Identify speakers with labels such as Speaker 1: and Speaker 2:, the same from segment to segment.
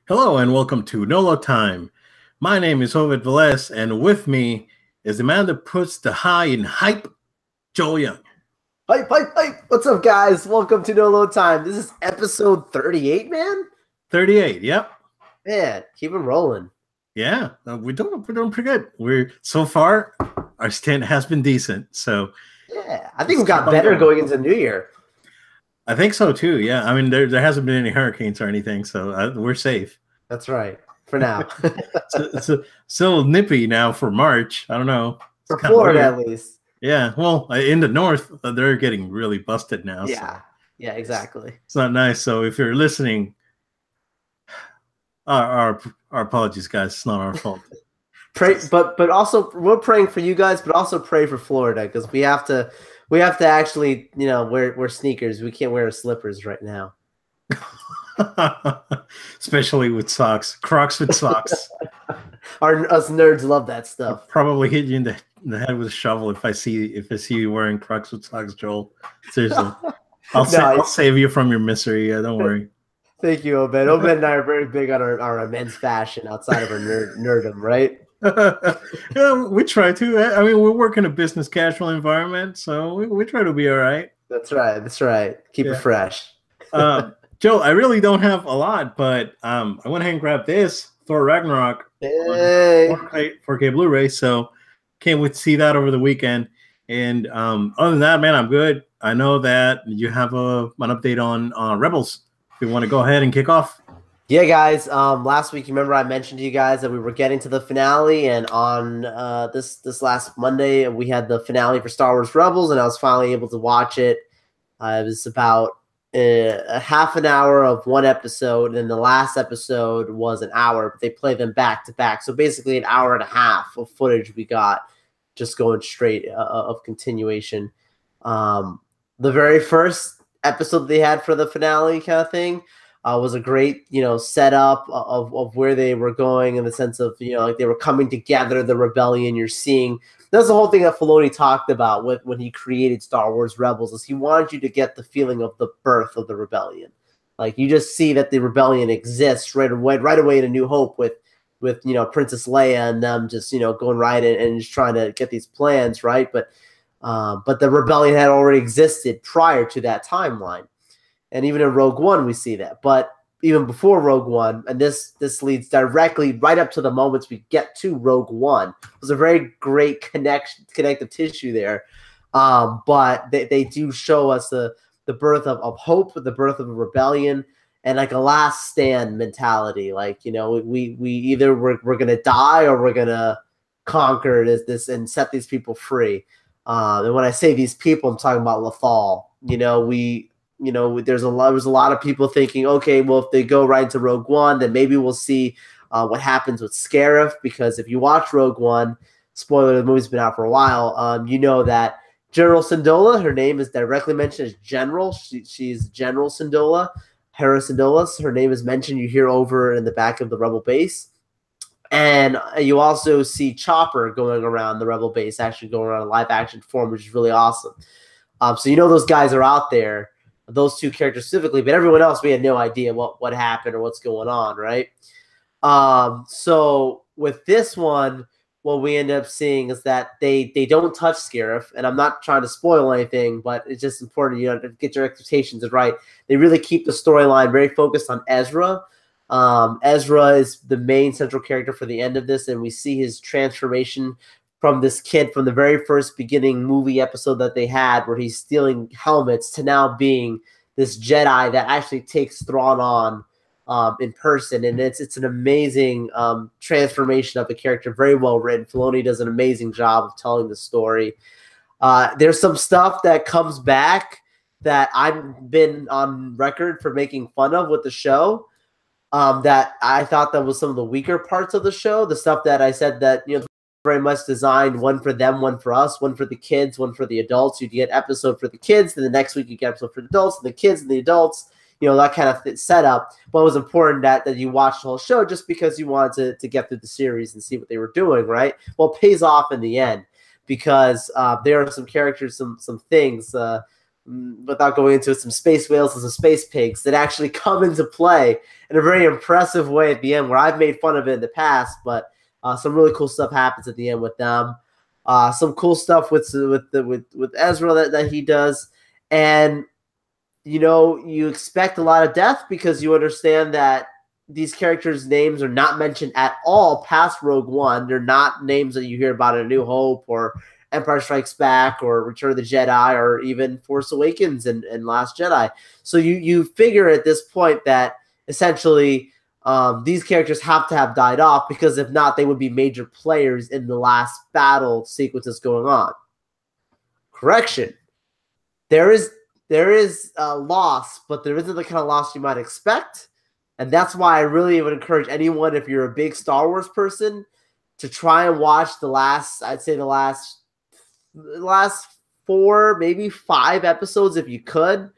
Speaker 1: Hello and welcome to Nolo Time. My name is Ovid Velez, and with me is the man that puts the high in hype, Joel Young.
Speaker 2: Hype, hype, hype. What's up, guys? Welcome to No Load Time. This is episode 38, man.
Speaker 1: 38, yep.
Speaker 2: Man, keep them rolling.
Speaker 1: Yeah, we're doing pretty good. So far, our stint has been decent. So
Speaker 2: yeah, I think we got better going into the new year.
Speaker 1: I think so too. Yeah, I mean there hasn't been any hurricanes or anything, so we're safe.
Speaker 2: That's right for now.
Speaker 1: it's still nippy now for March. I don't know.
Speaker 2: For Florida, at least.
Speaker 1: Yeah, well, in the north, they're getting really busted now.
Speaker 2: Yeah,
Speaker 1: so
Speaker 2: yeah, exactly.
Speaker 1: It's not nice. So if you're listening, our apologies, guys. It's not our fault.
Speaker 2: Pray, but also we're praying for you guys, but also pray for Florida because we have to actually wear sneakers. We can't wear slippers right now.
Speaker 1: Especially with socks, Crocs with socks.
Speaker 2: Us nerds love that stuff.
Speaker 1: I'll probably hit you in the head with a shovel if I see you wearing Crocs with socks, Joel. Seriously, I'll save you from your misery. Don't worry.
Speaker 2: Thank you, Obed. Obed and I are very big on our men's fashion outside of our nerddom, right?
Speaker 1: Yeah, we try to. I mean, we work in a business casual environment, so we try to be all right.
Speaker 2: That's right. Keep it fresh.
Speaker 1: Joe, I really don't have a lot, but I went ahead and grabbed this Thor Ragnarok on 4K Blu-ray, so can't wait to see that over the weekend. And other than that, man, I'm good. I know that you have an update on Rebels. If you want to go ahead and kick off.
Speaker 2: Yeah, guys. Last week, you remember I mentioned to you guys that we were getting to the finale, and on this last Monday, we had the finale for Star Wars Rebels, and I was finally able to watch it. It was about a half an hour of one episode, and the last episode was an hour, but they play them back to back. So basically an hour and a half of footage we got just going straight of continuation. The very first episode they had for the finale kind of thing was a great, setup of where they were going in the sense of, like they were coming together, the rebellion. You're seeing that's the whole thing that Filoni talked about when he created Star Wars Rebels is he wanted you to get the feeling of the birth of the rebellion. Like you just see that the rebellion exists right away in A New Hope with Princess Leia and them just, going right in and just trying to get these plans right. But the rebellion had already existed prior to that timeline. And even in Rogue One, we see that. But even before Rogue One, and this leads directly right up to the moments we get to Rogue One. It was a very great connective tissue there. But they do show us the birth of hope, the birth of a rebellion, and like a last stand mentality. Like, we either we're going to die or we're going to conquer this and set these people free. And when I say these people, I'm talking about Lothal. There was a lot of people thinking, okay, well, if they go right into Rogue One, then maybe we'll see what happens with Scarif. Because if you watch Rogue One, spoiler, the movie's been out for a while, you know that General Syndulla, her name is directly mentioned as General. She's General Syndulla, Hera Syndulla. Her name is mentioned. You hear over in the back of the Rebel base. And you also see Chopper going around the Rebel base, actually going around in live action form, which is really awesome. So those guys are out there. Those two characters specifically, but everyone else, we had no idea what happened or what's going on, right? So with this one, what we end up seeing is that they don't touch Scarif, and I'm not trying to spoil anything, but it's just important to get your expectations right. They really keep the storyline very focused on Ezra. Ezra is the main central character for the end of this, and we see his transformation from this kid from the very first beginning movie episode that they had where he's stealing helmets to now being this Jedi that actually takes Thrawn on in person. And it's an amazing transformation of the character, very well written. Filoni does an amazing job of telling the story. There's some stuff that comes back that I've been on record for making fun of with the show that I thought that was some of the weaker parts of the show. The stuff that I said that, very much designed, one for them, one for us, one for the kids, one for the adults. You get episode for the kids, then the next week you get episode for the adults, and the kids and the adults, that kind of setup. But it was important that you watch the whole show just because you wanted to get through the series and see what they were doing, right? Well, it pays off in the end because there are some characters, some things without going into it, some space whales and some space pigs that actually come into play in a very impressive way at the end, where I've made fun of it in the past, but some really cool stuff happens at the end with them. Some cool stuff with Ezra that he does. And, you know, you expect a lot of death because you understand that these characters' names are not mentioned at all past Rogue One. They're not names that you hear about in A New Hope or Empire Strikes Back or Return of the Jedi or even Force Awakens and Last Jedi. So you figure at this point that essentially these characters have to have died off, because if not, they would be major players in the last battle sequences going on. Correction. There is a loss, but there isn't the kind of loss you might expect. And that's why I really would encourage anyone, if you're a big Star Wars person, to try and watch the last 4, maybe 5 episodes if you could.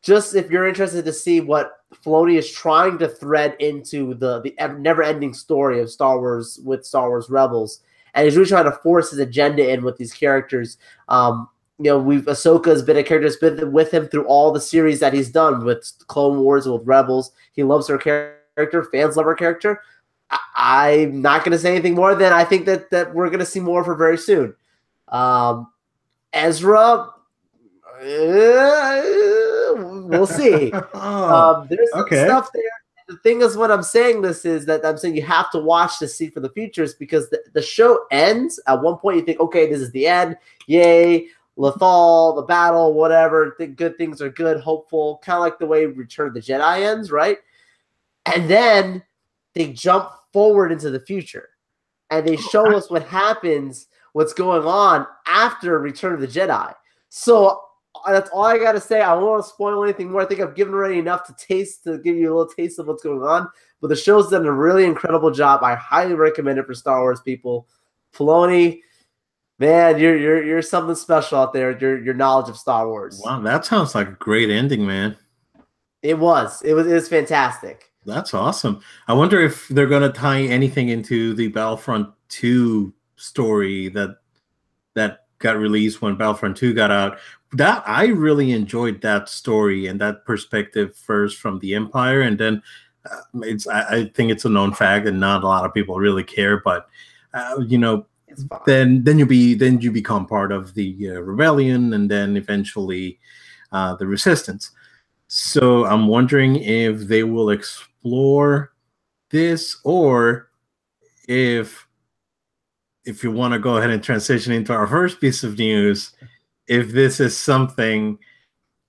Speaker 2: Just if you're interested to see what Filoni is trying to thread into the never-ending story of Star Wars with Star Wars Rebels. And he's really trying to force his agenda in with these characters. You know, Ahsoka has been a character that's been with him through all the series that he's done with Clone Wars and with Rebels. He loves her character. Fans love her character. I'm not going to say anything more than I think that we're going to see more of her very soon. Ezra, we'll see. There's some stuff there. The thing is, what I'm saying this is that I'm saying you have to watch to see for the futures, because the show ends. At one point you think, okay, this is the end. Yay. Lethal, the battle, whatever. Good things are good, hopeful, kind of like the way Return of the Jedi ends, right? And then they jump forward into the future, and they show us what happens, what's going on after Return of the Jedi. So that's all I got to say. I don't want to spoil anything more. I think I've given already enough to give you a little taste of what's going on. But the show's done a really incredible job. I highly recommend it for Star Wars people. Filoni, man, you're something special out there. Your knowledge of Star Wars.
Speaker 1: Wow, that sounds like a great ending, man.
Speaker 2: It was fantastic.
Speaker 1: That's awesome. I wonder if they're going to tie anything into the Battlefront 2 story that got released when Battlefront 2 got out. That I really enjoyed that story and that perspective first from the Empire, and then I think it's a known fact and not a lot of people really care, but you know, then you become part of the rebellion, and then eventually the resistance. So I'm wondering if they will explore this, or if you want to go ahead and transition into our first piece of news, if this is something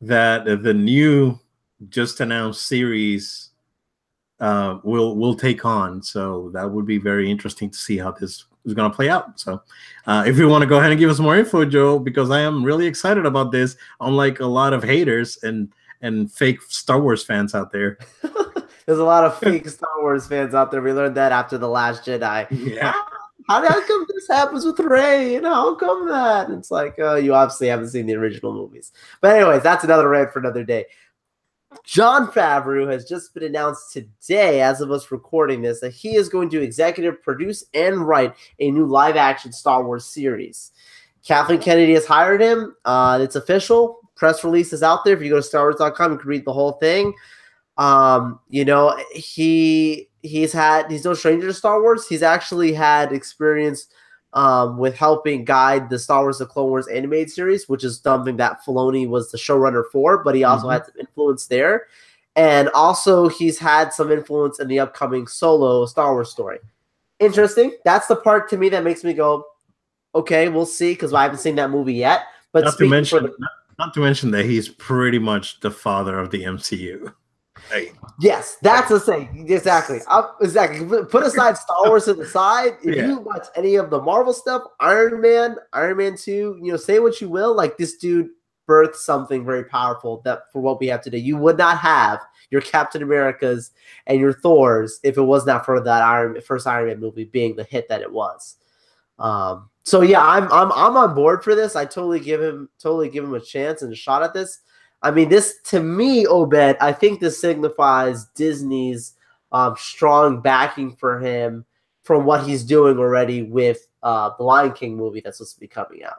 Speaker 1: that the new just announced series will take on. So that would be very interesting to see how this is going to play out. So if you want to go ahead and give us more info, Joe, because I am really excited about this, unlike a lot of haters and fake Star Wars fans out there.
Speaker 2: There's a lot of fake Star Wars fans out there. We learned that after The Last Jedi.
Speaker 1: Yeah.
Speaker 2: How come this happens with Rey? And how come that? And it's like, you obviously haven't seen the original movies. But anyways, that's another rant for another day. Jon Favreau has just been announced today, as of us recording this, that he is going to executive produce and write a new live-action Star Wars series. Kathleen Kennedy has hired him. It's official. Press release is out there. If you go to StarWars.com, you can read the whole thing. You know, he's no stranger to Star Wars. He's actually had experience with helping guide the Star Wars: The Clone Wars animated series, which is something that Filoni was the showrunner for, but he also had some influence there. And also he's had some influence in the upcoming Solo Star Wars story. Interesting. That's the part to me that makes me go, okay, we'll see, because I haven't seen that movie yet. But not
Speaker 1: to mention that he's pretty much the father of the MCU.
Speaker 2: Hey. Yes, that's the thing. Exactly. Exactly. Put aside Star Wars to the side. If you watch any of the Marvel stuff, Iron Man 2, you know, say what you will, like, this dude birthed something very powerful that for what we have today. You would not have your Captain Americas and your Thors if it was not for that first Iron Man movie being the hit that it was. So yeah, I'm on board for this. I totally give him a chance and a shot at this. I mean, this, to me, Obed, I think this signifies Disney's strong backing for him from what he's doing already with the Lion King movie that's supposed to be coming out.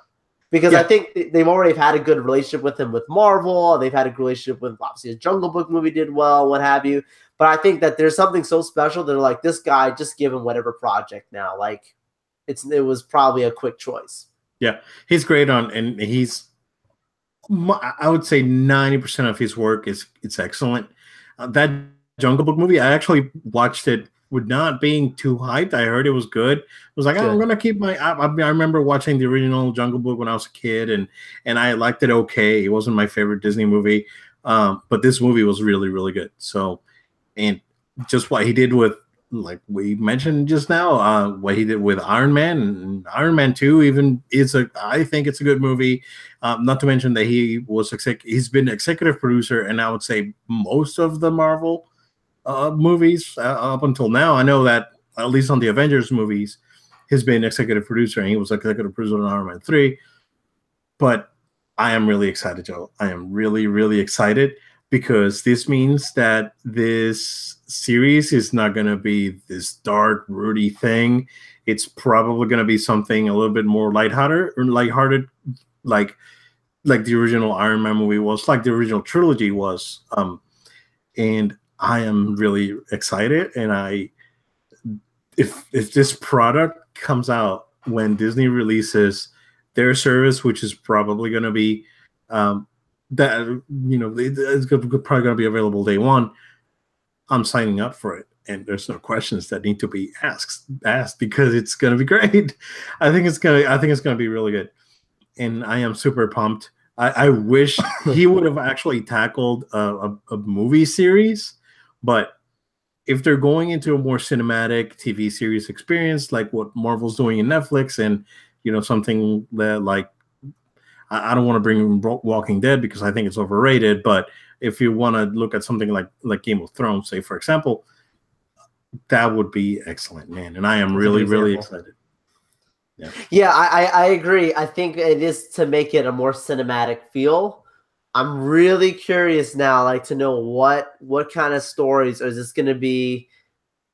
Speaker 2: because I think they've already had a good relationship with him with Marvel. They've had a good relationship with, obviously, the Jungle Book movie did well, what have you. But I think that there's something so special that they're like, this guy, just give him whatever project now. Like, it was probably a quick choice.
Speaker 1: Yeah, he's great and I would say 90% of his work it's excellent. That Jungle Book movie, I actually watched it with not being too hyped. I heard it was good. I was like, I'm gonna keep my. I remember watching the original Jungle Book when I was a kid, and I liked it okay. It wasn't my favorite Disney movie, but this movie was really, really good. So, and just what he did with, like we mentioned just now, what he did with Iron Man and Iron Man 2 even I think it's a good movie. Not to mention that he's been executive producer, and I would say most of the Marvel movies up until now. I know that at least on the Avengers movies, he's been executive producer, and he was executive producer on Iron Man 3. But I am really excited, Joe. I am really, really excited because this means that this series is not going to be this dark, broody thing. It's probably going to be something a little bit more lighthearted, like the original Iron Man movie was, like the original trilogy was. And I am really excited. And if this product comes out when Disney releases their service, which is probably going to be it's probably going to be available day one, I'm signing up for it. And there's no questions that need to be asked because it's going to be great. I think it's going to be really good. And I am super pumped. I wish he would have actually tackled a movie series, but if they're going into a more cinematic TV series experience, like what Marvel's doing in Netflix, and something that, like, I don't want to bring Walking Dead because I think it's overrated, but if you want to look at something like Game of Thrones, say, for example, that would be excellent, man. And I am really, really excited.
Speaker 2: Yeah, I agree. I think it is to make it a more cinematic feel. I'm really curious now, like, to know what kind of stories. Is this going to be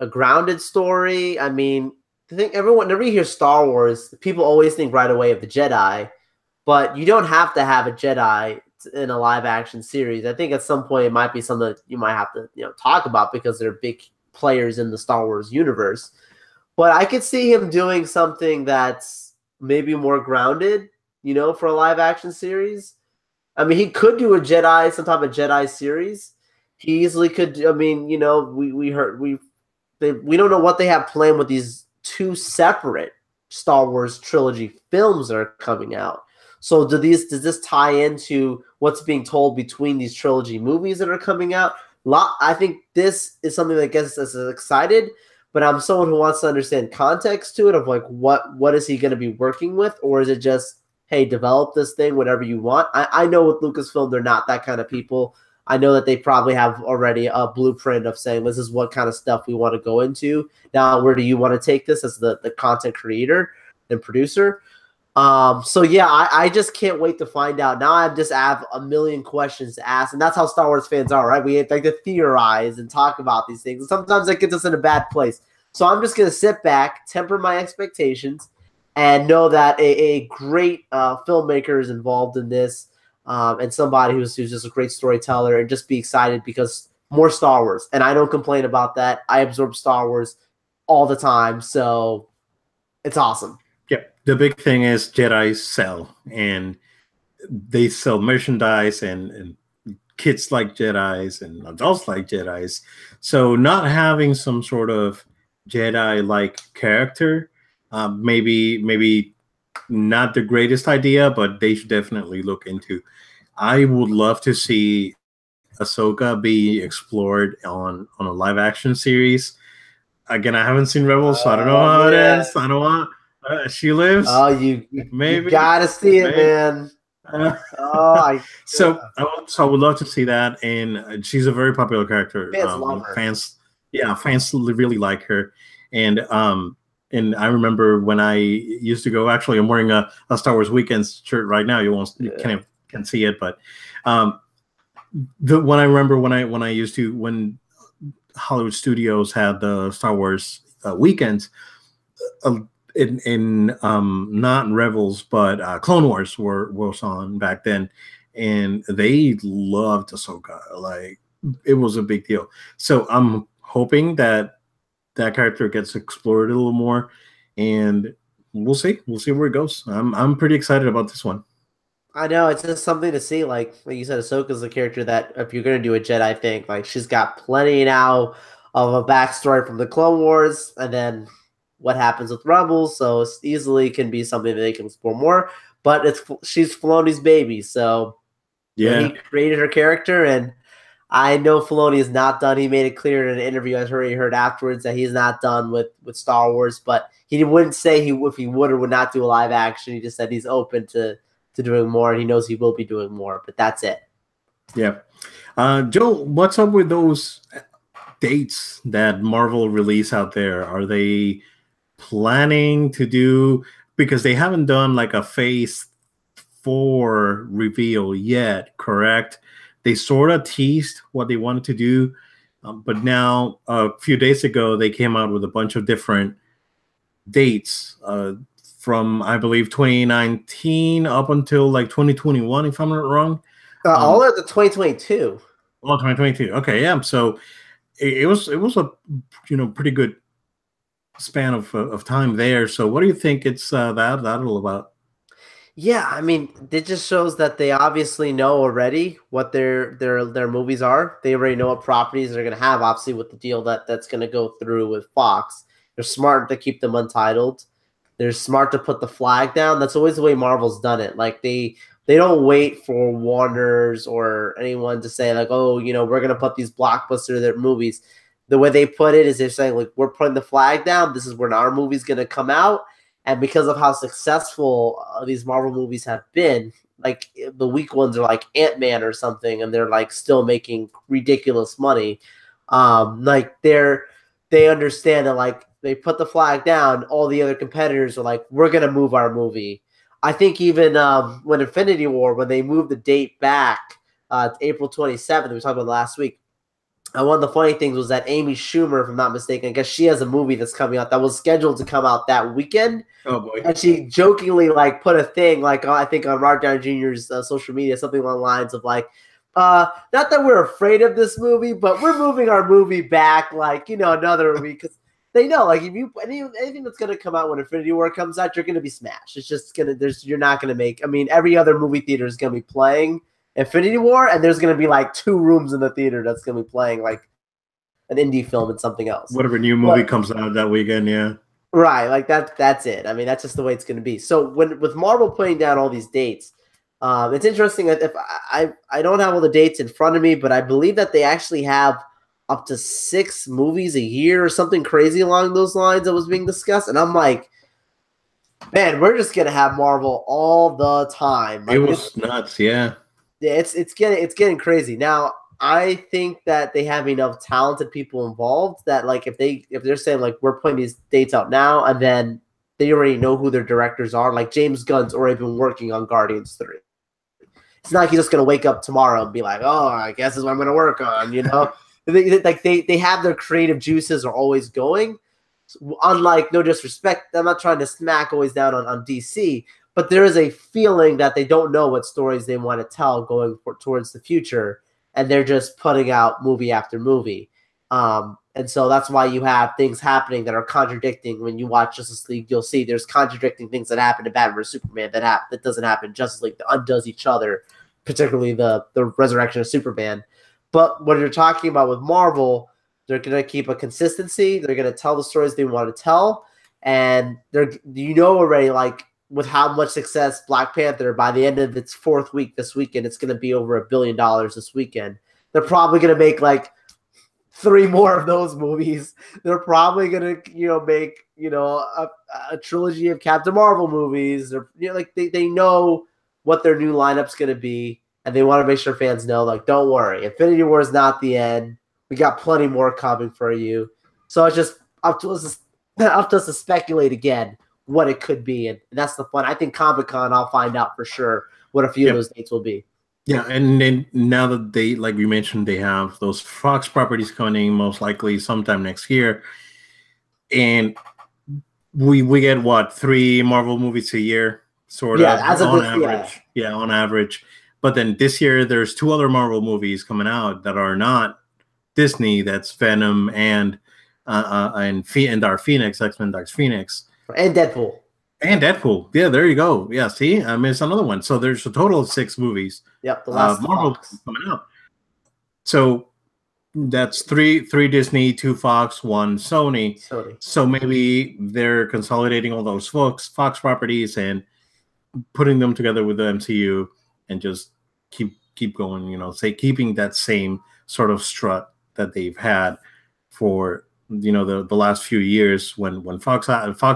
Speaker 2: a grounded story? I mean, I think whenever you hear Star Wars, people always think right away of the Jedi, but you don't have to have a Jedi in a live action series. I think at some point it might be something that you might have to talk about because they're big players in the Star Wars universe. But I could see him doing something that's maybe more grounded, for a live action series. I mean, he could do some type of Jedi series. He easily could. I mean, we don't know what they have planned with these two separate Star Wars trilogy films that are coming out. So does this tie into what's being told between these trilogy movies that are coming out? I think this is something that gets us excited, but I'm someone who wants to understand context to it of, like, what is he going to be working with, or is it just, hey, develop this thing, whatever you want? I know with Lucasfilm, they're not that kind of people. I know that they probably have already a blueprint of saying, this is what kind of stuff we want to go into. Now, where do you want to take this as the content creator and producer? So yeah, I just can't wait to find out. Now I just have a million questions to ask, and that's how Star Wars fans are, right? We like to theorize and talk about these things, and sometimes that gets us in a bad place. So I'm just going to sit back, temper my expectations, and know that a great filmmaker is involved in this, and somebody who's just a great storyteller, and just be excited because more Star Wars. And I don't complain about that. I absorb Star Wars all the time, so it's awesome.
Speaker 1: Yeah, the big thing is Jedi sell, and they sell merchandise, and kids like Jedis and adults like Jedis. So not having some sort of Jedi-like character, maybe not the greatest idea, but they should definitely look into. I would love to see Ahsoka be explored on a live-action series. Again, I haven't seen Rebels, so I don't know how it ends. I don't want. She lives.
Speaker 2: Oh, you gotta see it, man.
Speaker 1: So I would love to see that, and she's a very popular character.
Speaker 2: Fans love her.
Speaker 1: Fans really like her, and I remember when I used to go. Actually, I'm wearing a Star Wars Weekends shirt right now. You can't see it, but when Hollywood Studios had the Star Wars weekends. in not Rebels, but Clone Wars was on back then, and they loved Ahsoka. Like it was a big deal. So I'm hoping that that character gets explored a little more, and we'll see. We'll see where it goes. I'm pretty excited about this one.
Speaker 2: I know it's just something to see. Like you said, Ahsoka's a character that if you're gonna do a Jedi thing, like she's got plenty now of a backstory from the Clone Wars, and then what happens with Rebels. So it's easily can be something that they can explore more. But she's Filoni's baby, so he
Speaker 1: Yeah,
Speaker 2: created her character, and I know Filoni is not done. He made it clear in an interview I heard afterwards that he's not done with Star Wars, but he wouldn't say if he would or would not do a live action. He just said he's open to doing more, and he knows he will be doing more. But that's it.
Speaker 1: yeah. Joe, what's up with those dates that Marvel release out there? Are they planning to do, because they haven't done like a phase 4 reveal yet, correct? They sort of teased what they wanted to do, but now a few days ago they came out with a bunch of different dates from I believe 2019 up until like 2021, if I'm not wrong.
Speaker 2: All at the 2022.
Speaker 1: Well, 2022. Okay, yeah. So it was a pretty good span of time there. So what do you think it's that all about?
Speaker 2: Yeah, I mean, it just shows that they obviously know already what their movies are. They already know what properties they're going to have. Obviously, with the deal that's going to go through with Fox, they're smart to keep them untitled. They're smart to put the flag down. That's always the way Marvel's done it. Like they don't wait for Warner's or anyone to say like, oh, we're going to put these blockbuster their movies. The way they put it is they're saying like, we're putting the flag down. This is when our movie's going to come out. And because of how successful these Marvel movies have been, like the weak ones are like Ant-Man or something, and they're like still making ridiculous money. Like they understand that like they put the flag down, all the other competitors are like, we're gonna move our movie. I think even when Infinity War, when they moved the date back to April 27th, we talked about last week. One of the funny things was that Amy Schumer, if I'm not mistaken, I guess she has a movie that's coming out that was scheduled to come out that weekend.
Speaker 1: Oh boy!
Speaker 2: And she jokingly like put a thing like I think on Robert Downey Jr.'s social media, something along the lines of like, not that we're afraid of this movie, but we're moving our movie back like another week because they know like if you anything that's gonna come out when Infinity War comes out, you're gonna be smashed. It's just you're not gonna make. I mean, every other movie theater is gonna be playing Infinity War, and there's going to be like 2 rooms in the theater that's going to be playing like an indie film and something else.
Speaker 1: Whatever new movie comes out that weekend, yeah.
Speaker 2: Right, like that's it. I mean, that's just the way it's going to be. So with Marvel putting down all these dates, it's interesting that if I don't have all the dates in front of me, but I believe that they actually have up to 6 movies a year or something crazy along those lines that was being discussed, and I'm like, man, we're just going to have Marvel all the time. Like,
Speaker 1: it was nuts, yeah.
Speaker 2: Yeah, it's getting crazy. Now, I think that they have enough talented people involved that like if they're saying like we're putting these dates out now and then they already know who their directors are, like James Gunn's already been working on Guardians 3. It's not like he's just gonna wake up tomorrow and be like, oh, I guess this is what I'm gonna work on, they have their creative juices are always going. Unlike, no disrespect, I'm not trying to smack always down on DC, but there is a feeling that they don't know what stories they want to tell going towards the future, and they're just putting out movie after movie. And so that's why you have things happening that are contradicting. When you watch Justice League, you'll see there's contradicting things that happen to Batman vs Superman that doesn't happen in Justice League, that undoes each other, particularly the resurrection of Superman. But what you're talking about with Marvel, they're going to keep a consistency. They're going to tell the stories they want to tell. And already, like, with how much success Black Panther, by the end of its 4th week this weekend, it's going to be over $1 billion this weekend. They're probably going to make like 3 more of those movies. They're probably going to, make, a trilogy of Captain Marvel movies. Or, they know what their new lineup's going to be, and they want to make sure fans know, like, don't worry, Infinity War is not the end. We got plenty more coming for you. So it's just up to us to speculate again what it could be, and that's the fun. I think Comic-Con, I'll find out for sure what a few of those dates will be.
Speaker 1: Yeah, and then now that they, like you mentioned, they have those Fox properties coming most likely sometime next year, and we get what, 3 Marvel movies a year, sort of
Speaker 2: as
Speaker 1: on average. Yeah, on average. But then this year there's 2 other Marvel movies coming out that are not Disney. That's Venom and Dark Phoenix, X-Men Dark Phoenix,
Speaker 2: and Deadpool.
Speaker 1: And Deadpool. Yeah, there you go. Yeah, see, I missed another one. So there's a total of 6 movies.
Speaker 2: Yep, the last
Speaker 1: Marvel coming out. So that's 3 Disney, 2 Fox, 1 Sony. So maybe they're consolidating all those Fox properties and putting them together with the MCU and just keep going, you know, keeping that same sort of strut that they've had for, you know, the last few years when Fox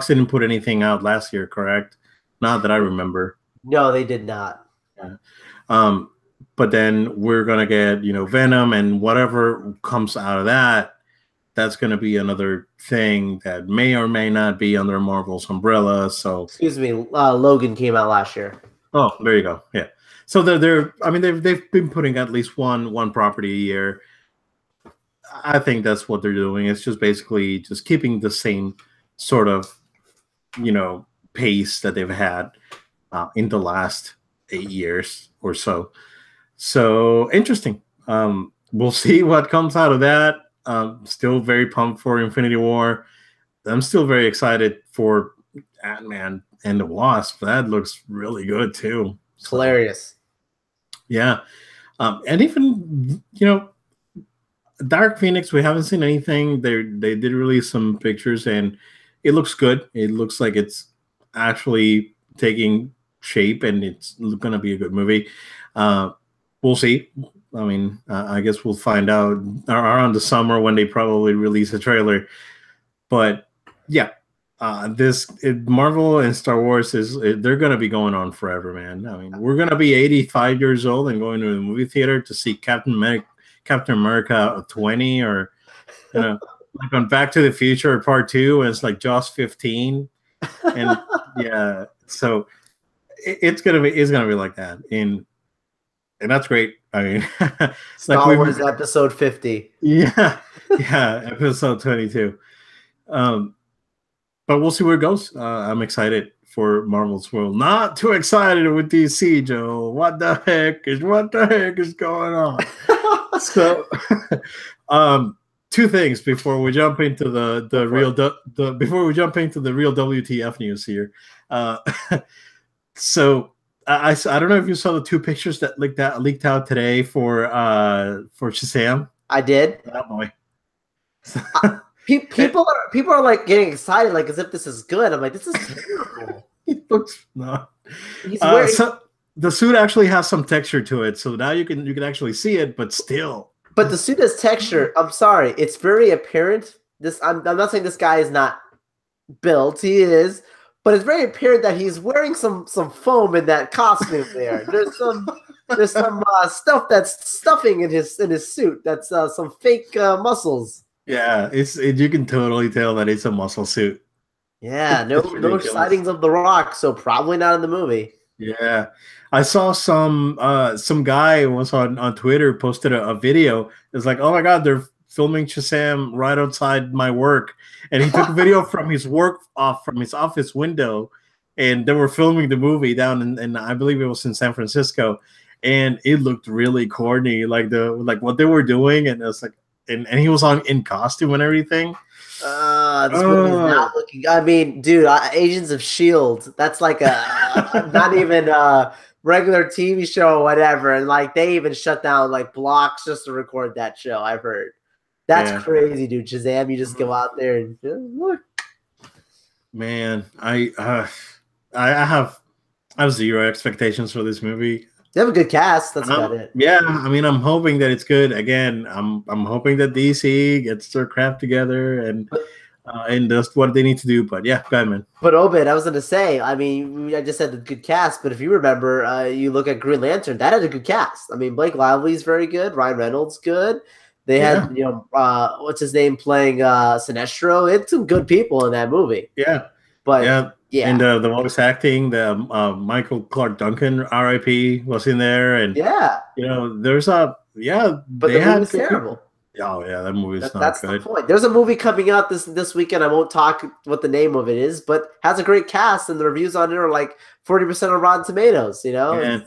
Speaker 1: didn't put anything out last year, correct? Not that I remember.
Speaker 2: No, they did not.
Speaker 1: Yeah. But then we're gonna get, you know, Venom and whatever comes out of that. That's gonna be another thing that may or may not be under Marvel's umbrella. So
Speaker 2: excuse me, Logan came out last year.
Speaker 1: Oh, there you go. Yeah. So they're I mean they've been putting at least one property a year. I think that's what they're doing. It's just basically just keeping the same sort of, you know, pace that they've had in the last 8 years or so. So interesting. We'll see what comes out of that. Still very pumped for Infinity War. I'm still very excited for Ant-Man and the Wasp. That looks really good too.
Speaker 2: It's hilarious.
Speaker 1: Yeah. And even, you know, Dark Phoenix, we haven't seen anything. They did release some pictures and it looks good. It looks like it's actually taking shape and it's going to be a good movie. We'll see. I mean, I guess we'll find out around the summer when they probably release a trailer. But yeah, Marvel and Star Wars they're going to be going on forever, man. I mean, we're going to be 85 years old and going to the movie theater to see Captain America 20, or, you know, like on Back to the Future Part 2, and it's like just 15, and yeah, so it's gonna be like that, and that's great. I mean,
Speaker 2: Star Wars episode 50.
Speaker 1: Yeah, episode 22. But we'll see where it goes. I'm excited for Marvel's world. Not too excited with DC, Joe. What the heck is going on? So, 2 things before we jump into the real WTF news here. So I don't know if you saw the 2 pictures that leaked out today for Shazam.
Speaker 2: I did.
Speaker 1: Oh boy.
Speaker 2: People are like getting excited, like as if this is good. I'm like, this is terrible.
Speaker 1: It looks not. So the suit actually has some texture to it, so now you can actually see it, but still.
Speaker 2: But the suit has texture. I'm sorry, it's very apparent. I'm not saying this guy is not built. He is, but it's very apparent that he's wearing some foam in that costume. There's some stuff that's stuffing in his suit. That's some fake muscles.
Speaker 1: Yeah, you can totally tell that it's a muscle suit.
Speaker 2: Yeah, no sightings of The Rock, so probably not in the movie.
Speaker 1: Yeah, I saw some guy was on Twitter posted a video. It's like, oh my god, they're filming Shazam right outside my work, and he took a video from his office window, and they were filming the movie down in I believe it was in San Francisco, and it looked really corny, like what they were doing, and it's like. And he was in costume and everything.
Speaker 2: This movie is not looking. I mean, dude, Agents of S.H.I.E.L.D. That's like a not even a regular TV show or whatever. And like they even shut down like blocks just to record that show. I've heard. That's crazy, dude. Shazam, you just go out there and look.
Speaker 1: Man, I have zero expectations for this movie.
Speaker 2: They have a good cast. That's about it.
Speaker 1: Yeah, I mean, I'm hoping that it's good. Again, I'm hoping that DC gets their crap together and does what they need to do. But yeah, go ahead, man.
Speaker 2: But Obed, I was going to say, I mean, I just said the good cast, but if you remember, you look at Green Lantern, that had a good cast. I mean, Blake Lively's very good. Ryan Reynolds good. They had, you know, what's his name playing Sinestro. It's some good people in that movie.
Speaker 1: Yeah,
Speaker 2: but
Speaker 1: yeah, and the voice acting, the Michael Clark Duncan, R.I.P. was in there, and
Speaker 2: you know,
Speaker 1: there's
Speaker 2: but the movie was terrible.
Speaker 1: Oh yeah, that movie's not
Speaker 2: That's
Speaker 1: good.
Speaker 2: the point. There's a movie coming out this weekend. I won't talk what the name of it is, but has a great cast, and the reviews on it are like 40% on Rotten Tomatoes. You know,
Speaker 1: And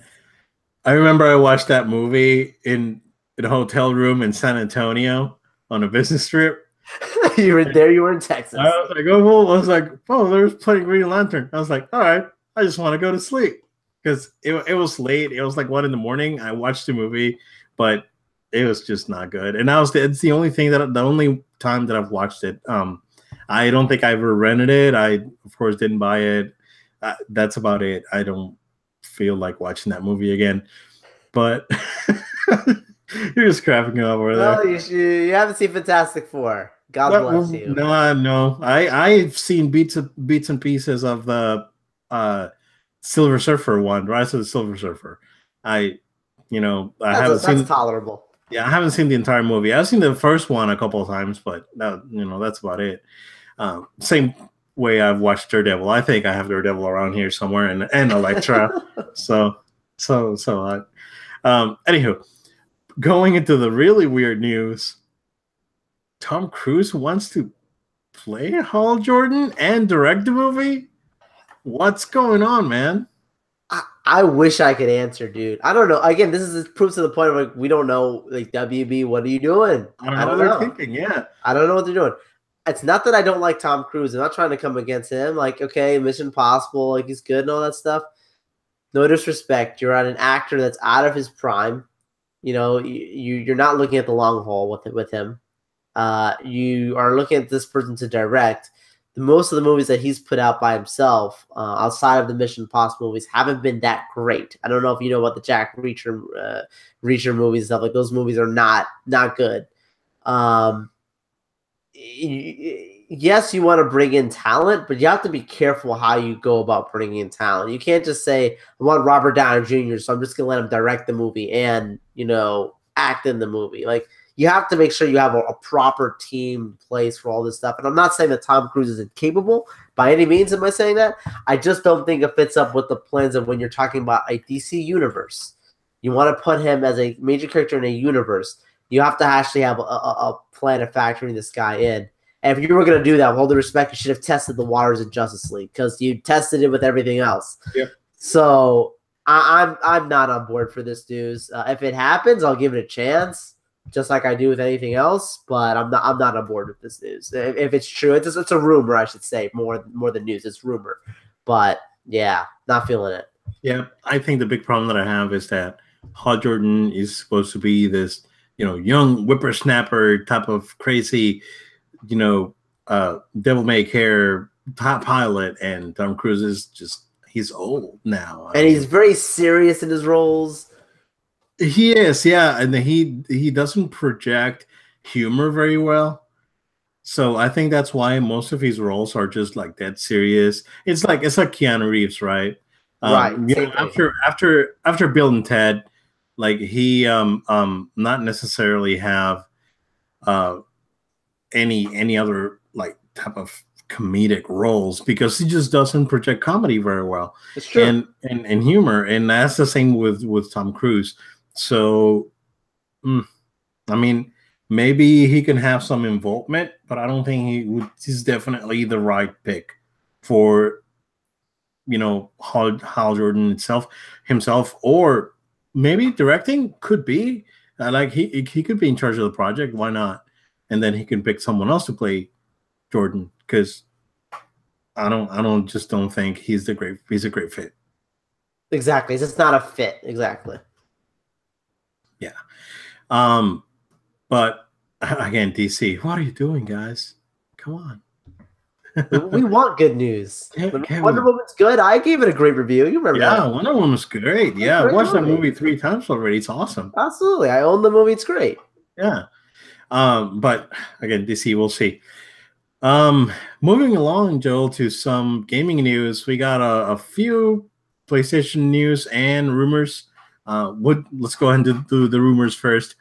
Speaker 1: I remember I watched that movie in a hotel room in San Antonio on a business trip.
Speaker 2: you were there. You were in Texas.
Speaker 1: I was like, oh, well, I was like, oh, there's playing Green Lantern. I was like, all right, I just want to go to sleep because it was late. It was like 1 a.m. I watched the movie, but it was just not good. And it's the only thing the only time that I've watched it. I don't think I ever rented it. I of course didn't buy it. That's about it. I don't feel like watching that movie again. But you're just cracking up over there.
Speaker 2: Well, you haven't seen Fantastic Four. God bless you.
Speaker 1: No. I've seen bits and pieces of the Silver Surfer one, Rise of the Silver Surfer. I haven't seen.
Speaker 2: That's tolerable.
Speaker 1: Yeah, I haven't seen the entire movie. I've seen the first one a couple of times, but that's about it. Same way I've watched Daredevil. I think I have Daredevil around here somewhere, and Elektra. so. Anywho, going into the really weird news, Tom Cruise wants to play Hal Jordan and direct the movie. What's going on, man?
Speaker 2: I wish I could answer, dude. I don't know. Again, this is proves to the point of like we don't know. Like WB, what are you doing?
Speaker 1: I don't know what they're thinking. Yeah,
Speaker 2: I don't know what they're doing. It's not that I don't like Tom Cruise. I'm not trying to come against him. Like, okay, Mission Impossible, like he's good and all that stuff. No disrespect. You're an actor that's out of his prime. You know, you're not looking at the long haul with him. You are looking at this person to direct. Most of the movies that he's put out by himself, outside of the Mission Impossible movies, haven't been that great. I don't know if you know about the Jack Reacher movies and stuff. Like those movies are not good. Yes, you want to bring in talent, but you have to be careful how you go about bringing in talent. You can't just say, I want Robert Downey Jr., so I'm just going to let him direct the movie and, act in the movie. Like, you have to make sure you have a proper team in place for all this stuff. And I'm not saying that Tom Cruise is incapable by any means. Am I saying that? I just don't think it fits up with the plans of when you're talking about a DC universe. You want to put him as a major character in a universe. You have to actually have a plan of factoring this guy in. And if you were going to do that, with all due respect, you should have tested the waters in Justice League because you tested it with everything else.
Speaker 1: Yep.
Speaker 2: So I'm not on board for this news. If it happens, I'll give it a chance, just like I do with anything else. But I'm not on board with this news. If it's true, it's a rumor, I should say, more than news. It's rumor. But yeah, not feeling it.
Speaker 1: Yeah, I think the big problem that I have is that Hal Jordan is supposed to be this, young whippersnapper type of crazy, devil may care top pilot, and Tom Cruise is just he's old now,
Speaker 2: and he's very serious in his roles.
Speaker 1: He is, yeah, and he doesn't project humor very well. So I think that's why most of his roles are just like that serious. It's like Keanu Reeves, right?
Speaker 2: Right.
Speaker 1: After Bill and Ted, like he not necessarily have any other like type of comedic roles because he just doesn't project comedy very well.
Speaker 2: It's true.
Speaker 1: And humor, and that's the same with Tom Cruise. So, I mean, maybe he can have some involvement, but I don't think he's definitely the right pick for Hal Jordan himself, or maybe directing could be like he could be in charge of the project. Why not? And then he can pick someone else to play Jordan, because I don't think he's a great fit.
Speaker 2: Exactly. It's just not a fit. Exactly.
Speaker 1: Yeah. But again, DC, what are you doing, guys? Come on.
Speaker 2: We want good news. Wonder Woman's good. I gave it a great review. You remember that?
Speaker 1: Yeah, Wonder Woman's great. Yeah, I watched that movie 3 times already. It's awesome.
Speaker 2: Absolutely. I own the movie. It's great.
Speaker 1: Yeah. But again, DC, we'll see. Moving along, Joel, to some gaming news. We got a few PlayStation news and rumors. Let's go ahead and do the rumors first.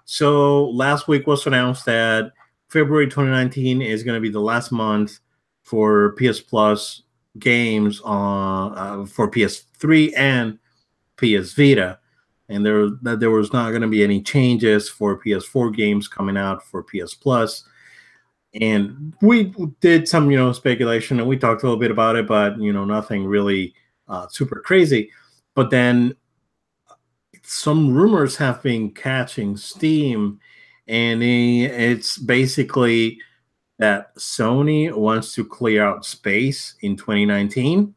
Speaker 1: So last week was announced that February 2019 is going to be the last month for PS Plus games for PS3 and PS Vita. and that there was not going to be any changes for PS4 games coming out for PS Plus. And we did some, speculation, and we talked a little bit about it, but nothing really super crazy. But then some rumors have been catching steam, and it's basically that Sony wants to clear out space in 2019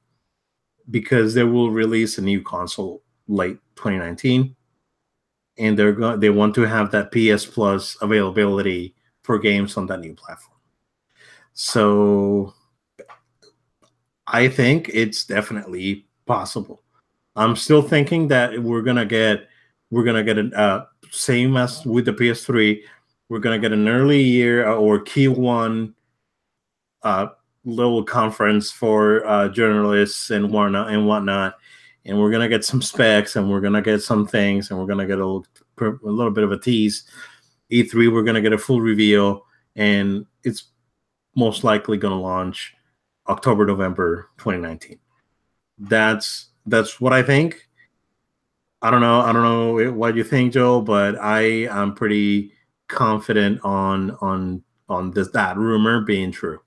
Speaker 1: because they will release a new console late 2019, and they want to have that PS Plus availability for games on that new platform. So I think it's definitely possible. I'm still thinking that we're gonna get a same as with the PS3. We're gonna get an early year or Q1 little conference for journalists and whatnot, and we're gonna get some specs, and we're gonna get some things, and we're gonna get a little bit of a tease. E3, we're gonna get a full reveal, and it's most likely gonna launch October, November 2019. That's what I think. I don't know what you think, Joel, but I am pretty confident on that rumor being true.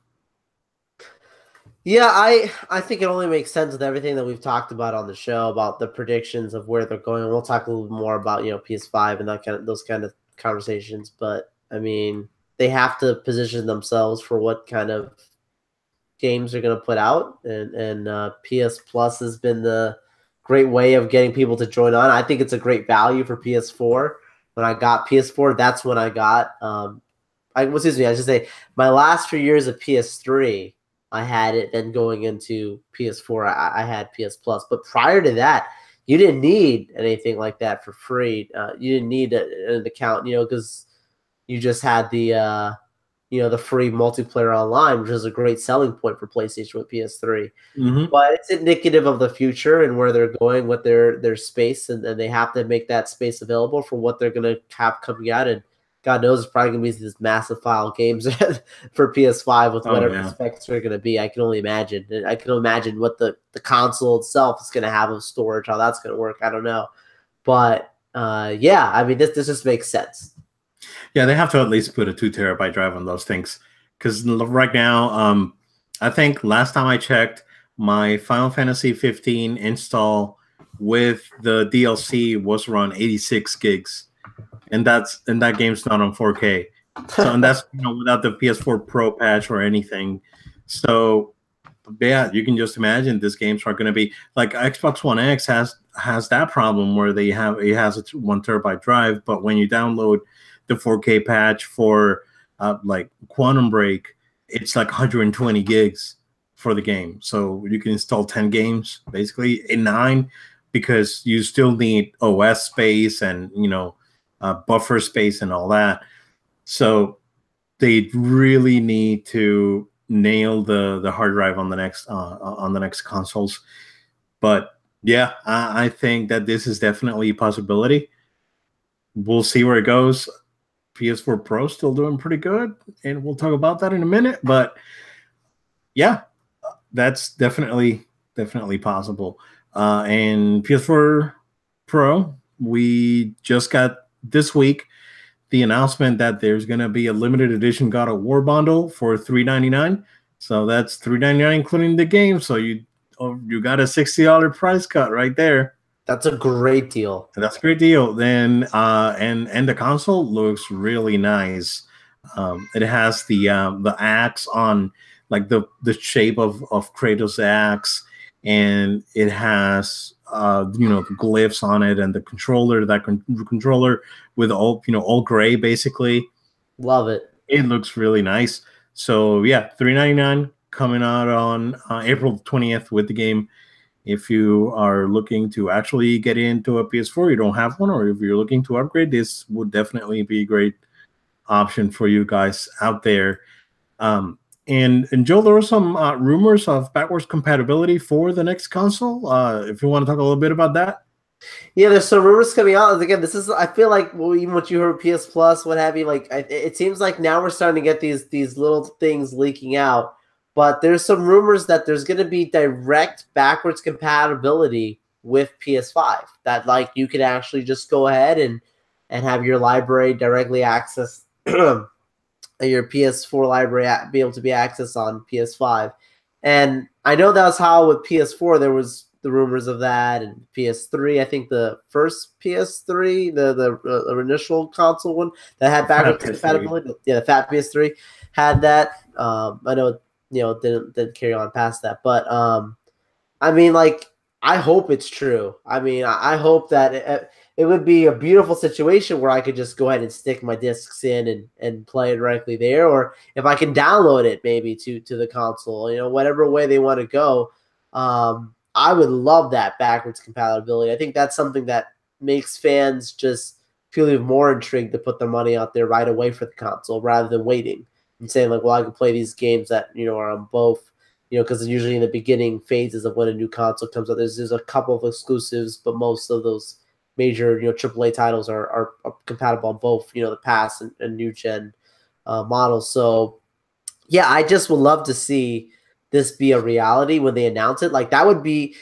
Speaker 2: Yeah, I think it only makes sense with everything that we've talked about on the show about the predictions of where they're going. We'll talk a little bit more about PS5 and those kind of conversations. But I mean, they have to position themselves for what kind of games they're going to put out, and PS Plus has been the great way of getting people to join on. I think it's a great value for PS4. When I got PS4, that's when I got I should say my last few years of PS3. I had it. Then going into PS4, I had PS Plus. But prior to that, you didn't need anything like that for free. You didn't need an account, because you just had the free multiplayer online, which is a great selling point for PlayStation with PS3.
Speaker 1: Mm-hmm.
Speaker 2: But it's indicative of the future and where they're going with their space, and they have to make that space available for what they're going to have coming out. And God knows it's probably going to be these massive file games for PS5 with whatever the specs are going to be. I can only imagine. I can imagine what the console itself is going to have of storage, how that's going to work. I don't know. But, yeah, I mean, this just makes sense.
Speaker 1: Yeah, they have to at least put a 2 terabyte drive on those things. Because right now, I think last time I checked, my Final Fantasy 15 install with the DLC was around 86 gigs. And that game's not on 4K. So, and that's without the PS4 Pro patch or anything. So yeah, you can just imagine these games are going to be like Xbox One X has that problem where it has a 1 terabyte drive, but when you download the 4K patch for like Quantum Break, it's like 120 gigs for the game. So you can install 10 games basically in 9 because you still need OS space and buffer space and all that. So they really need to nail the hard drive on the next consoles. But yeah, I think that this is definitely a possibility. We'll see where it goes. PS4 Pro still doing pretty good, and we'll talk about that in a minute. But yeah, that's definitely possible. And PS4 Pro, we just got this week the announcement that there's going to be a limited edition God of War bundle for $399. So that's $399 including the game. So you got a $60 price cut right there.
Speaker 2: That's a great deal.
Speaker 1: That's a great deal. Then and the console looks really nice. It has the axe on, like the shape of Kratos' axe, and it has the glyphs on it, and the controller, controller with all gray basically.
Speaker 2: Love it.
Speaker 1: It looks really nice. So yeah, $399 coming out on April 20th with the game. If you are looking to actually get into a PS4, you don't have one, or if you're looking to upgrade, this would definitely be a great option for you guys out there. And Joel, there were some rumors of backwards compatibility for the next console. If you want to talk a little bit about that.
Speaker 2: Yeah, there's some rumors coming out. Again, this is, I feel like, even what you heard, PS Plus, what have you, like, it seems like now we're starting to get these little things leaking out. But there's some rumors that there's going to be direct backwards compatibility with PS5. That like you could actually just go ahead and have your library directly access your PS4 library be able to be accessed on PS5. And I know that's how with PS4 there was the rumors of that, and PS3. I think the first PS3, the initial console one that had backwards compatibility, the fat PS3 had that. I know didn't carry on past that, but I mean, like, I hope it's true. I mean, I hope that it would be a beautiful situation where I could just go ahead and stick my discs in and play it directly there, or if I can download it maybe to the console, whatever way they want to go. I would love that backwards compatibility. I think that's something that makes fans just feel even more intrigued to put their money out there right away for the console rather than waiting and saying like, well, I can play these games that are on both. Because usually in the beginning phases of when a new console comes out, there's a couple of exclusives, but most of those major AAA titles are compatible on both the past and new gen models. So yeah, I just would love to see this be a reality when they announce it. Like that would be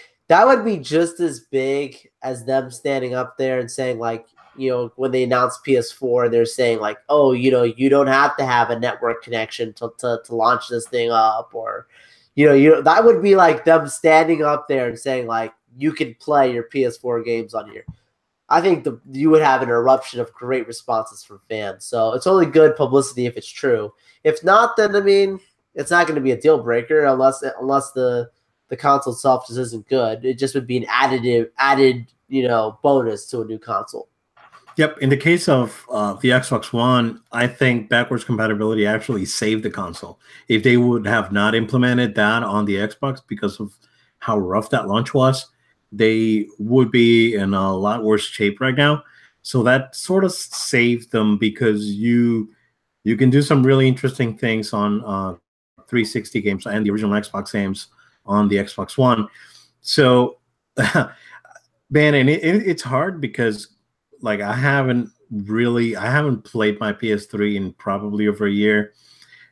Speaker 2: just as big as them standing up there and saying like, when they announced PS4, they're saying like, oh, you don't have to have a network connection to launch this thing up, or that would be like them standing up there and saying like, you can play your PS4 games on here. I think you would have an eruption of great responses from fans. So it's only good publicity if it's true. If not, then I mean, it's not going to be a deal breaker unless the console itself just isn't good. It just would be an added bonus to a new console.
Speaker 1: Yep. In the case of the Xbox One, I think backwards compatibility actually saved the console. If they would have not implemented that on the Xbox because of how rough that launch was, they would be in a lot worse shape right now. So that sort of saved them because you can do some really interesting things on 360 games and the original Xbox games on the Xbox One. So, man, and it's hard because like I haven't played my PS3 in probably over a year.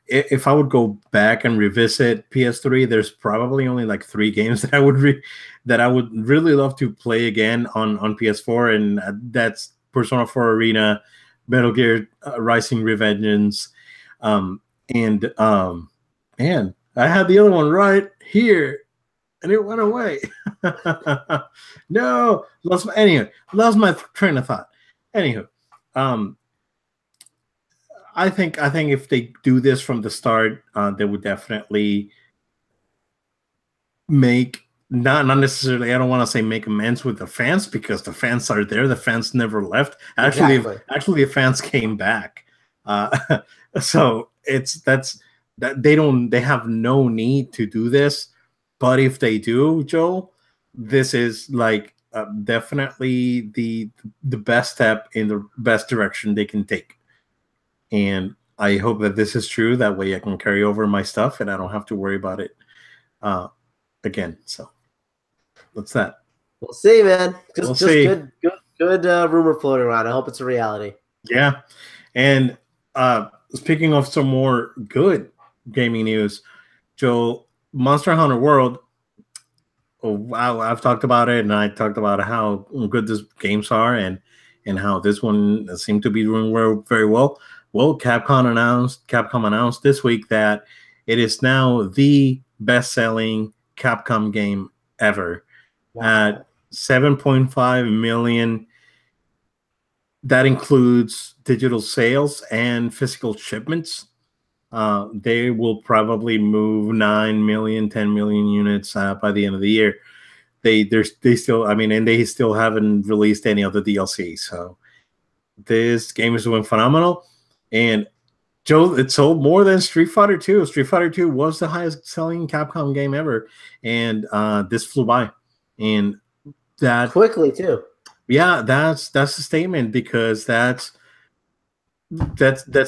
Speaker 1: If I would go back and revisit PS3, there's probably only like 3 games that I would really love to play again on PS4, and that's Persona 4 Arena, Metal Gear Rising: Revengeance, and man, I had the other one right here, and it went away. No, lost my train of thought. Anywho, I think if they do this from the start, they would definitely make not necessarily. I don't want to say make amends with the fans because the fans are there. The fans never left. Actually, the fans came back. So they have no need to do this. But if they do, Joel, this is like definitely the best step in the best direction they can take. And I hope that this is true. That way I can carry over my stuff and I don't have to worry about it again. So what's that?
Speaker 2: We'll see, man. Just good rumor floating around. I hope it's a reality.
Speaker 1: Yeah. And speaking of some more good gaming news, Joel, Monster Hunter World. Oh, wow, I've talked about it, and I talked about how good these games are, and how this one seemed to be doing very well. Well, Capcom announced this week that it is now the best-selling Capcom game ever at 7.5 million. That includes digital sales and physical shipments. They will probably move 9 million, 10 million units by the end of the year. They still, I mean, and they still haven't released any other DLC. So this game is doing phenomenal. And Joe, it sold more than Street Fighter 2. Street Fighter 2 was the highest selling Capcom game ever, and this flew by. And that
Speaker 2: quickly too.
Speaker 1: Yeah, that's a statement because that's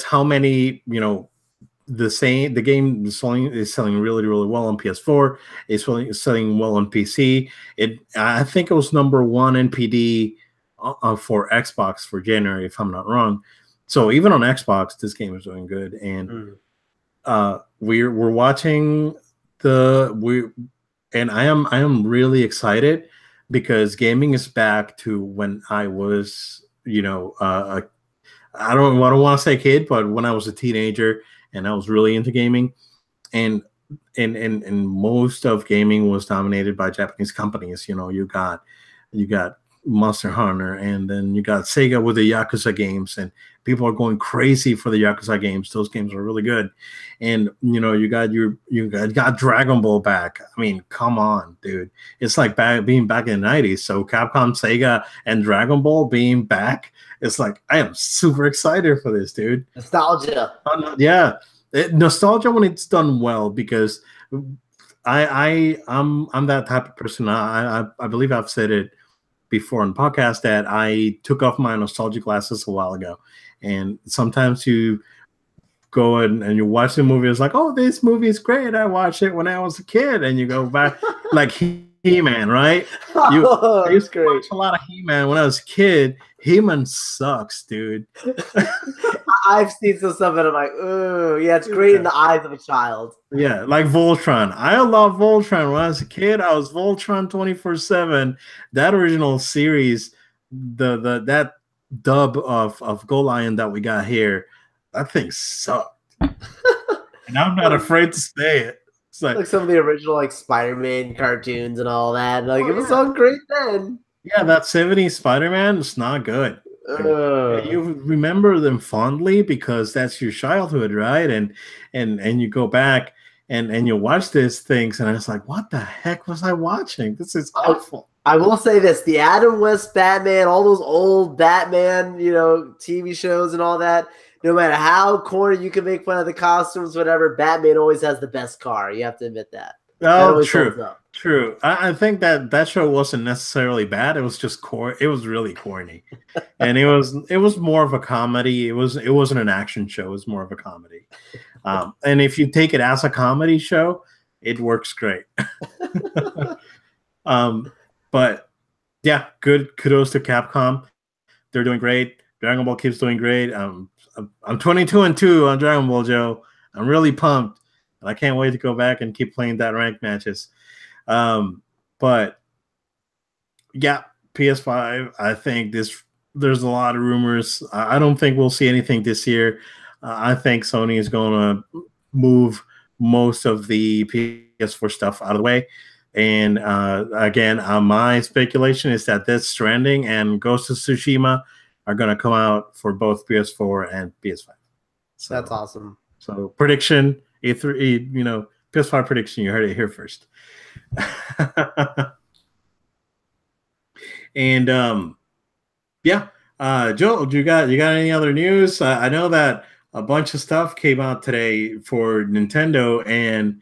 Speaker 1: how many the game is selling really, really well on PS4. It's selling well on PC. I think it was number 1 NPD for Xbox for January, if I'm not wrong. So even on Xbox, this game is doing good, and we're watching and I am really excited because gaming is back to when I was, I don't want to say kid, but when I was a teenager and I was really into gaming, and and most of gaming was dominated by Japanese companies. You got Monster Hunter, and then you got Sega with the Yakuza games, and people are going crazy for the Yakuza games. Those games are really good, and you got Dragon Ball back. I mean, come on, dude! It's like being back in the '90s. So Capcom, Sega, and Dragon Ball being back, it's like I am super excited for this, dude.
Speaker 2: Nostalgia.
Speaker 1: Yeah, nostalgia when it's done well, because I'm that type of person. I believe I've said it before on the podcast that I took off my nostalgia glasses a while ago, and sometimes you go and you watch the movie. It's like, oh, this movie is great. I watched it when I was a kid, and you go back like He-Man, right? I used to watch a lot of He-Man when I was a kid. He-Man sucks, dude.
Speaker 2: I've seen some stuff and I'm like, ooh, yeah, it's great in the eyes of a child.
Speaker 1: Yeah, like Voltron. I love Voltron. When I was a kid, I was Voltron 24/7. That original series, that dub of Gold Lion that we got here, that thing sucked. And I'm not afraid to say it. It's
Speaker 2: like some of the original like Spider-Man cartoons and all that. Like it was all great then.
Speaker 1: Yeah, that 70s Spider-Man is not good. You remember them fondly because that's your childhood, right? And you go back and you watch these things, and it's like, what the heck was I watching? This is awful.
Speaker 2: I will say this: the Adam West Batman, all those old Batman, TV shows and all that. No matter how corny you can make fun of the costumes, whatever, Batman always has the best car. You have to admit that.
Speaker 1: Oh, true. I think that show wasn't necessarily bad. It was just it was really corny, and it was more of a comedy. It wasn't an action show. It was more of a comedy. And if you take it as a comedy show, it works great. But yeah, good. Kudos to Capcom. They're doing great. Dragon Ball keeps doing great. I'm 22-2 on Dragon Ball, Joe. I'm really pumped. And I can't wait to go back and keep playing that ranked matches. But yeah, PS5, I think there's a lot of rumors. I don't think we'll see anything this year. I think Sony is going to move most of the PS4 stuff out of the way. And again, my speculation is that Death Stranding and Ghost of Tsushima are going to come out for both PS4 and PS5. So
Speaker 2: that's awesome.
Speaker 1: So prediction, E3, PS5 prediction, you heard it here first. And Joel, you got any other news? I know that a bunch of stuff came out today for Nintendo, and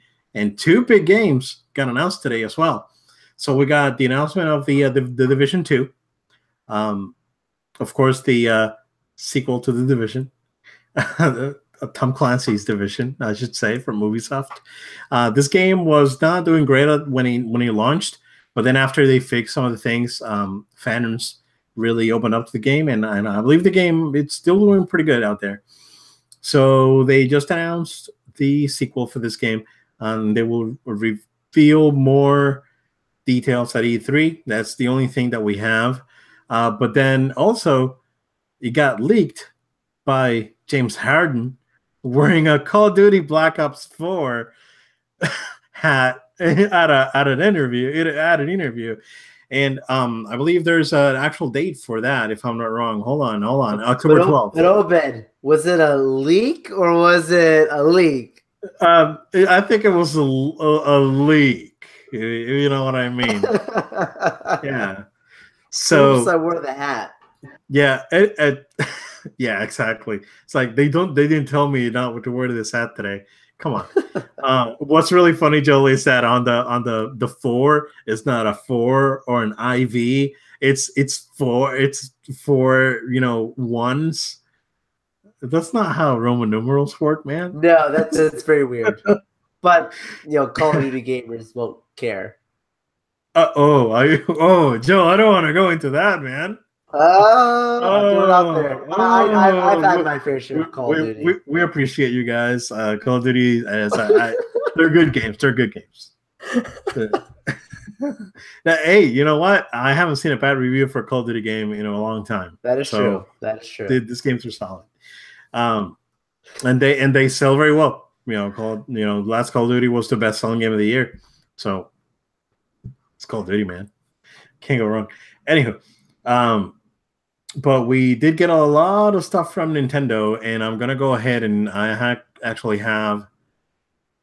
Speaker 1: two big games got announced today as well. So we got the announcement of the Division 2. Of course, the sequel to the Division. Tom Clancy's Division, I should say, from Ubisoft. This game was not doing great when he launched, but then after they fixed some of the things, fans really opened up to the game, and I believe the game, it's still doing pretty good out there. So they just announced the sequel for this game, and they will reveal more details at E3. That's the only thing that we have. But then also, it got leaked by James Harden wearing a Call of Duty Black Ops 4 hat at an interview. And I believe there's an actual date for that, if I'm not wrong. Hold on. October 12th.
Speaker 2: But Obed, was it a leak or was it a leak?
Speaker 1: I think it was a leak. You know what I mean? Yeah. So
Speaker 2: oops, I wore the hat.
Speaker 1: Yeah, yeah, exactly. It's like they didn't tell me not to wear this hat today. Come on. What's really funny, Joel, is that on the 4 is not a 4 or an IV. It's for ones. That's not how Roman numerals work, man.
Speaker 2: No, that's very weird. But Call of Duty gamers won't care.
Speaker 1: Joe, I don't want to go into that, man.
Speaker 2: Throw it out there. I've had my fair share of Call of Duty.
Speaker 1: We appreciate you guys. Call of Duty, they're good games. They're good games. Now, hey, you know what? I haven't seen a bad review for a Call of Duty game in a long time.
Speaker 2: That is true. That is true.
Speaker 1: These games are solid, and they sell very well. Last Call of Duty was the best selling game of the year, so it's Call of Duty, man. Can't go wrong. Anywho, but we did get a lot of stuff from Nintendo, and I'm gonna go ahead and I actually have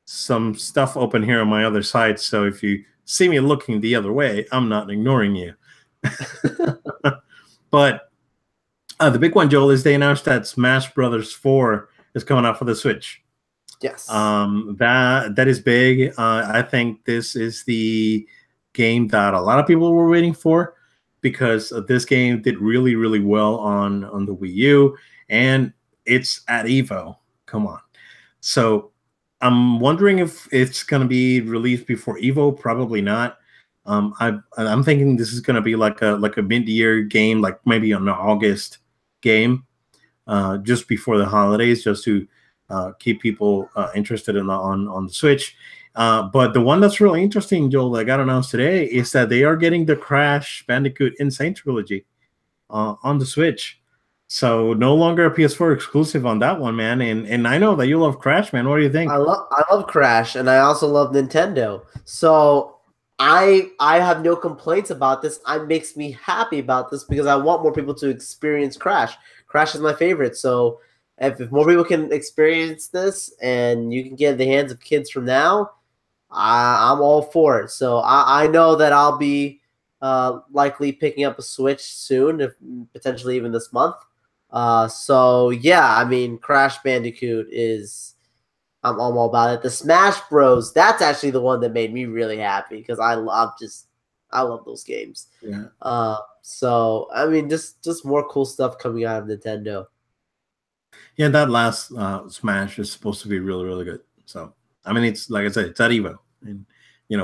Speaker 1: some stuff open here on my other side. So if you see me looking the other way, I'm not ignoring you. But the big one, Joel, is they announced that Smash Brothers 4 is coming out for the Switch.
Speaker 2: Yes.
Speaker 1: That is big. I think this is the game that a lot of people were waiting for, because this game did really, really well on the Wii U, and it's at Evo. Come on. So I'm wondering if it's going to be released before Evo. Probably not. I'm thinking this is going to be like a mid-year game, like maybe an August game, just before the holidays, just to keep people interested on the Switch. But the one that's really interesting, Joel, that got announced today is that they are getting the Crash Bandicoot Insane Trilogy on the Switch. So no longer a PS4 exclusive on that one, man. And I know that you love Crash, man. What do you think?
Speaker 2: I love Crash, and I also love Nintendo. So I have no complaints about this. It makes me happy about this because I want more people to experience Crash. Crash is my favorite. So if more people can experience this and you can get in the hands of kids from now, I'm all for it. So I know that I'll be likely picking up a Switch soon, if potentially even this month. So yeah, I mean, Crash Bandicoot is, I'm all about it. The Smash Bros, that's actually the one that made me really happy because I love those games.
Speaker 1: Yeah.
Speaker 2: So I mean, just more cool stuff coming out of Nintendo.
Speaker 1: Yeah, that last Smash is supposed to be really, really good. So I mean, it's like I said, it's at Evo, and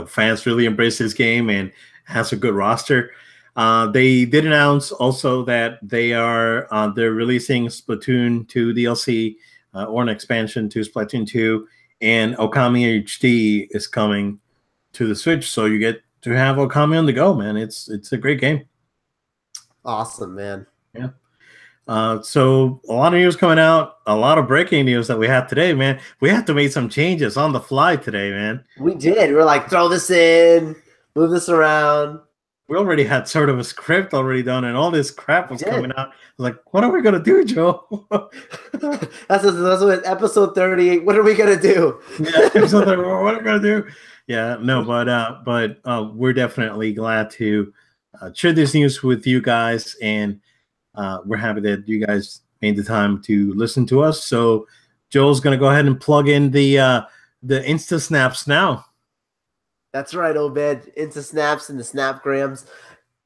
Speaker 1: fans really embrace this game and has a good roster. They did announce also that they're releasing Splatoon 2 DLC or an expansion to Splatoon 2, and Okami HD is coming to the Switch, so you get to have Okami on the go, man. It's a great game.
Speaker 2: Awesome, man.
Speaker 1: Yeah. So a lot of news coming out, a lot of breaking news that we had today, man. We had to make some changes on the fly today, man.
Speaker 2: We did. We were like, throw this in, move this around.
Speaker 1: We already had sort of a script already done, and all this crap was coming out. I was like, what are we gonna do, Joe?
Speaker 2: that's what episode 38. What are we gonna do?
Speaker 1: Yeah, episode 38, what are we gonna do? Yeah, no, but we're definitely glad to share this news with you guys, and we're happy that you guys made the time to listen to us. So Joel's going to go ahead and plug in the Insta Snaps now.
Speaker 2: That's right, Obed. Insta Snaps and the Snapgrams.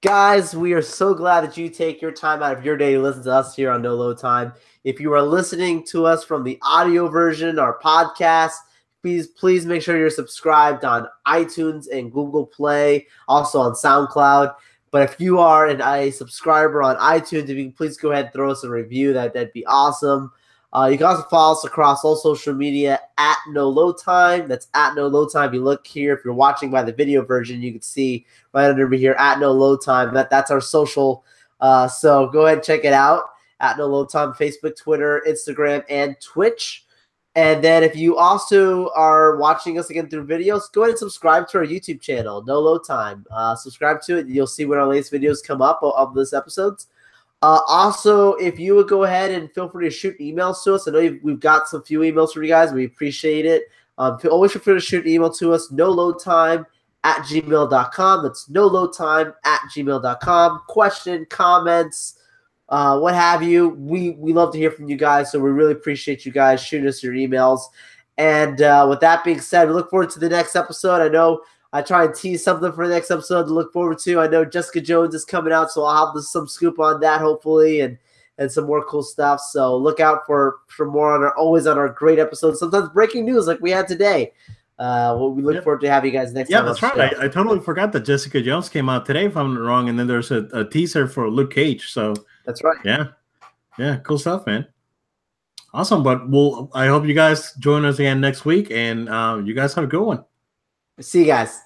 Speaker 2: Guys, we are so glad that you take your time out of your day to listen to us here on No Load Time. If you are listening to us from the audio version, our podcast, please make sure you're subscribed on iTunes and Google Play, also on SoundCloud. But if you are a subscriber on iTunes, if you can please go ahead and throw us a review, that'd be awesome. You can also follow us across all social media at No Load Time. That's at No Load Time. If you look here, if you're watching by the video version, you can see right under me here at No Load Time. That's our social. So go ahead and check it out at No Load Time, Facebook, Twitter, Instagram, and Twitch. And then if you also are watching us again through videos, go ahead and subscribe to our YouTube channel, No Load Time. Subscribe to it. You'll see when our latest videos come up of this episodes. Also, if you would go ahead and feel free to shoot emails to us. I know we've got some few emails from you guys. We appreciate it. Always feel free to shoot an email to us, noloadtime@gmail.com. That's noloadtime@gmail.com. Question, comments, what have you. We love to hear from you guys, so we really appreciate you guys shooting us your emails. And with that being said, we look forward to the next episode. I know I try and tease something for the next episode to look forward to. I know Jessica Jones is coming out, so I'll have some scoop on that hopefully, and some more cool stuff. So look out for more always on our great episodes. Sometimes breaking news like we had today. We look forward to having you guys next time.
Speaker 1: Yeah, that's right. I totally forgot that Jessica Jones came out today, if I'm not wrong, and then there's a teaser for Luke Cage. So
Speaker 2: that's right.
Speaker 1: Yeah, cool stuff, man. Awesome. But I hope you guys join us again next week, and you guys have a good one.
Speaker 2: See you guys.